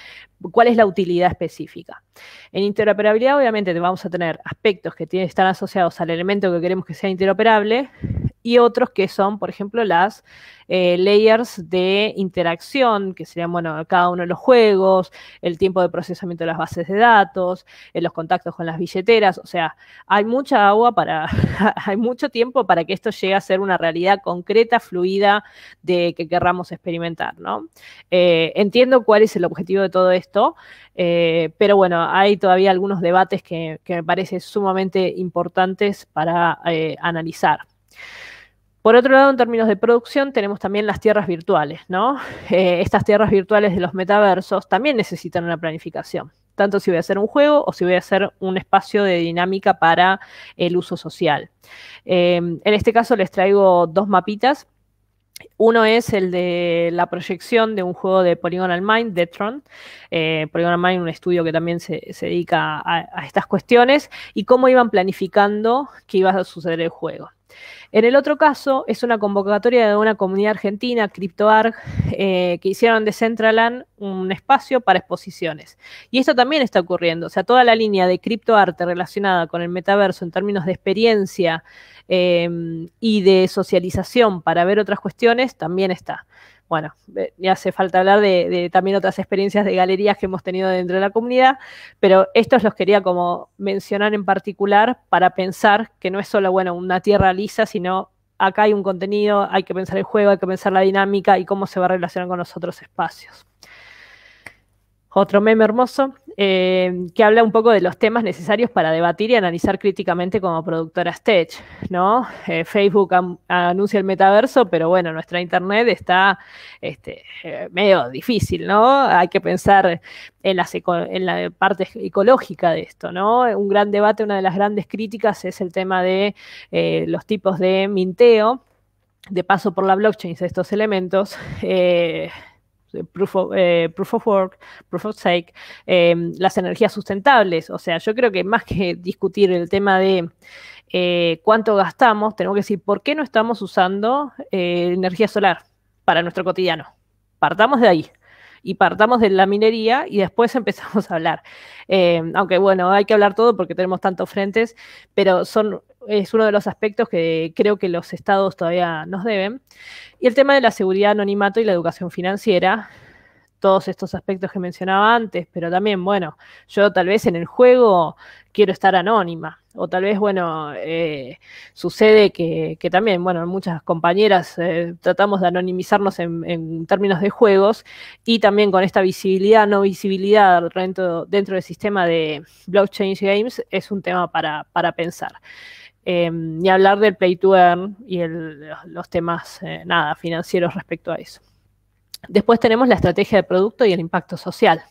¿Cuál es la utilidad específica? En interoperabilidad, obviamente, vamos a tener aspectos que están asociados al elemento que queremos que sea interoperable, y otros que son, por ejemplo, las layers de interacción, que serían, bueno, cada uno de los juegos, el tiempo de procesamiento de las bases de datos, los contactos con las billeteras, o sea, hay mucha agua para, hay mucho tiempo para que esto llegue a ser una realidad concreta, fluida, de que querramos experimentar, ¿no? Entiendo cuál es el objetivo de todo esto, pero bueno, hay todavía algunos debates que me parecen sumamente importantes para analizar. Por otro lado, en términos de producción, tenemos también las tierras virtuales, ¿no? Estas tierras virtuales de los metaversos también necesitan una planificación, tanto si voy a hacer un juego o si voy a hacer un espacio de dinámica para el uso social. En este caso les traigo dos mapitas. Uno es el de la proyección de un juego de Polygonal Mind, Detron. Polygonal Mind, un estudio que también se dedica a estas cuestiones, y cómo iban planificando que iba a suceder el juego. En el otro caso, es una convocatoria de una comunidad argentina, CryptoArk, que hicieron en Decentraland un espacio para exposiciones. Y esto también está ocurriendo. O sea, toda la línea de CryptoArk relacionada con el metaverso en términos de experiencia y de socialización para ver otras cuestiones, también está. Bueno, ya hace falta hablar de también otras experiencias de galerías que hemos tenido dentro de la comunidad, pero estos los quería como mencionar en particular para pensar que no es solo, bueno, una tierra lisa, sino acá hay un contenido, hay que pensar el juego, hay que pensar la dinámica y cómo se va a relacionar con los otros espacios. Otro meme hermoso que habla un poco de los temas necesarios para debatir y analizar críticamente como productoras tech, ¿no? Facebook anuncia el metaverso, pero bueno, nuestra internet está medio difícil, ¿no? Hay que pensar en la parte ecológica de esto, ¿no? Un gran debate, una de las grandes críticas es el tema de los tipos de minteo, de paso por la blockchain de estos elementos, proof of work, proof of stake, las energías sustentables. O sea, yo creo que más que discutir el tema de cuánto gastamos, tenemos que decir por qué no estamos usando energía solar para nuestro cotidiano. Partamos de ahí. Y partamos de la minería y después empezamos a hablar. Aunque bueno, hay que hablar todo porque tenemos tantos frentes, pero es uno de los aspectos que creo que los estados todavía nos deben. Y el tema de la seguridad, anonimato y la educación financiera, todos estos aspectos que mencionaba antes, pero también, bueno, yo tal vez en el juego quiero estar anónima, o tal vez, bueno, sucede que también, bueno, muchas compañeras tratamos de anonimizarnos en términos de juegos, y también con esta visibilidad, no visibilidad dentro del sistema de blockchain games es un tema para pensar. Ni hablar del play to earn y los temas, financieros respecto a eso. Después tenemos la estrategia de producto y el impacto social.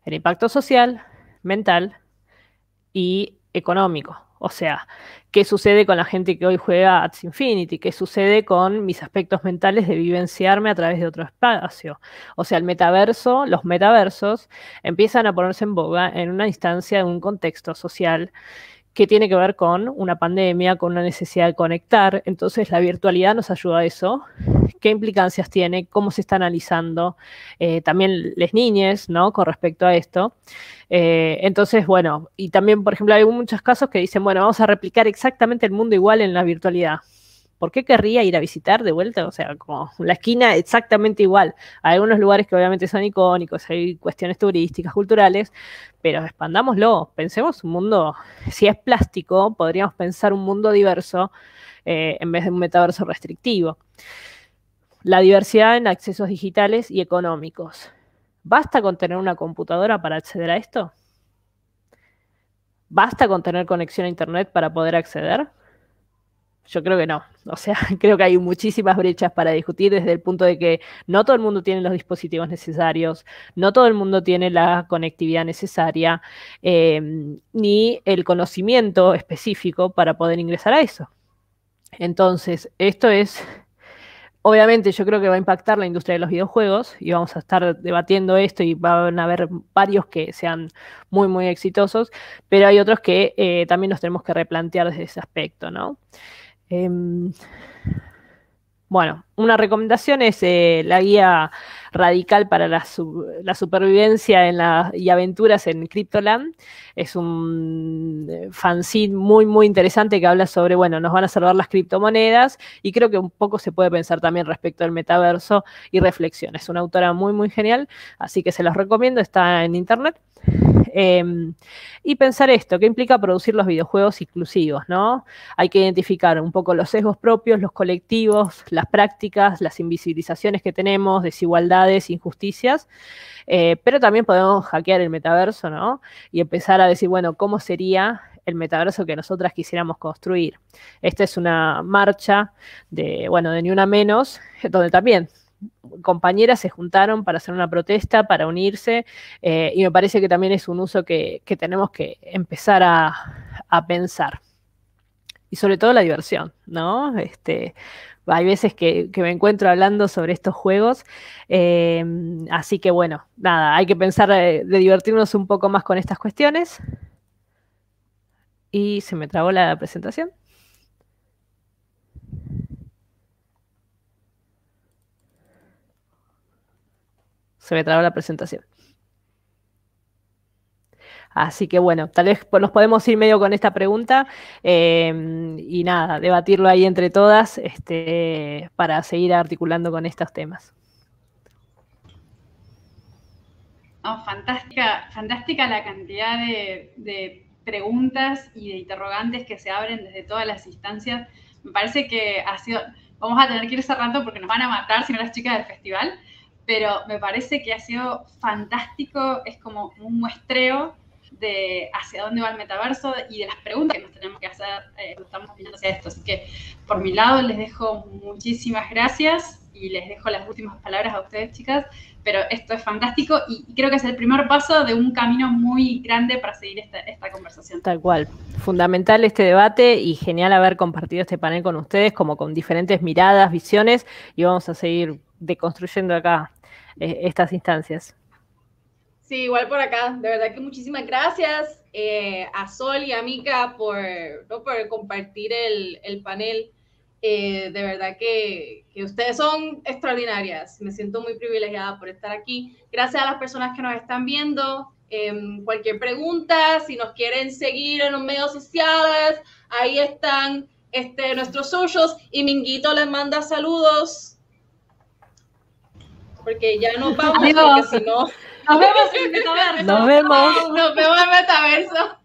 El impacto social, mental y económico. O sea, ¿qué sucede con la gente que hoy juega Axie Infinity? ¿Qué sucede con mis aspectos mentales de vivenciarme a través de otro espacio? O sea, el metaverso, los metaversos empiezan a ponerse en boga en una instancia, en un contexto social que tiene que ver con una pandemia, con una necesidad de conectar. Entonces, la virtualidad nos ayuda a eso. ¿Qué implicancias tiene? ¿Cómo se está analizando? También las niñas, ¿no? Con respecto a esto. Entonces, bueno, y también, por ejemplo, hay muchos casos que dicen, bueno, vamos a replicar exactamente el mundo igual en la virtualidad. ¿Por qué querría ir a visitar de vuelta? O sea, como la esquina exactamente igual. Hay algunos lugares que obviamente son icónicos, hay cuestiones turísticas, culturales, pero expandámoslo. Pensemos un mundo, si es plástico, podríamos pensar un mundo diverso en vez de un metaverso restrictivo. La diversidad en accesos digitales y económicos. ¿Basta con tener una computadora para acceder a esto? ¿Basta con tener conexión a internet para poder acceder? Yo creo que no. O sea, creo que hay muchísimas brechas para discutir desde el punto de que no todo el mundo tiene los dispositivos necesarios, no todo el mundo tiene la conectividad necesaria, ni el conocimiento específico para poder ingresar a eso. Entonces, esto es, obviamente yo creo que va a impactar la industria de los videojuegos y vamos a estar debatiendo esto y van a haber varios que sean muy, muy exitosos, pero hay otros que también nos tenemos que replantear desde ese aspecto, ¿no? Bueno, una recomendación es la guía radical para la supervivencia y aventuras en Cryptoland. Es un fanzine muy, muy interesante que habla sobre, bueno, nos van a salvar las criptomonedas, y creo que un poco se puede pensar también respecto al metaverso y reflexión. Es una autora muy, muy genial, así que se los recomiendo, está en internet. Y pensar esto, ¿qué implica producir los videojuegos inclusivos, ¿no? Hay que identificar un poco los sesgos propios, los colectivos, las prácticas, las invisibilizaciones que tenemos, desigualdades, injusticias, pero también podemos hackear el metaverso, ¿no? Y empezar a decir, bueno, ¿cómo sería el metaverso que nosotras quisiéramos construir? Esta es una marcha de Ni Una Menos, donde también compañeras se juntaron para hacer una protesta, para unirse, y me parece que también es un uso que tenemos que empezar a pensar. Y sobre todo la diversión, ¿no? Hay veces que me encuentro hablando sobre estos juegos, así que bueno, nada, hay que pensar de divertirnos un poco más con estas cuestiones. Y se me trabó la presentación. Se me trabó la presentación. Así que bueno, tal vez nos podemos ir medio con esta pregunta, y nada, debatirlo ahí entre todas, para seguir articulando con estos temas. Oh, fantástica la cantidad de preguntas y de interrogantes que se abren desde todas las instancias. Me parece que vamos a tener que ir cerrando porque nos van a matar si no las chicas del festival, pero me parece que ha sido fantástico, es como un muestreo de hacia dónde va el metaverso y de las preguntas que nos tenemos que hacer cuando estamos opinando hacia esto. Así que por mi lado les dejo muchísimas gracias y les dejo las últimas palabras a ustedes, chicas, pero esto es fantástico y creo que es el primer paso de un camino muy grande para seguir esta conversación. Tal cual. Fundamental este debate y genial haber compartido este panel con ustedes, como con diferentes miradas, visiones, y vamos a seguir deconstruyendo acá estas instancias. Sí, igual por acá. De verdad que muchísimas gracias a Sol y a Mika por compartir el panel. De verdad que ustedes son extraordinarias. Me siento muy privilegiada por estar aquí. Gracias a las personas que nos están viendo. Cualquier pregunta, si nos quieren seguir en los medios sociales, ahí están nuestros socials, y Minguito les manda saludos. Porque ya nos vamos, porque si no... Nos vemos en el metaverso. Nos vemos. Nos vemos en el metaverso.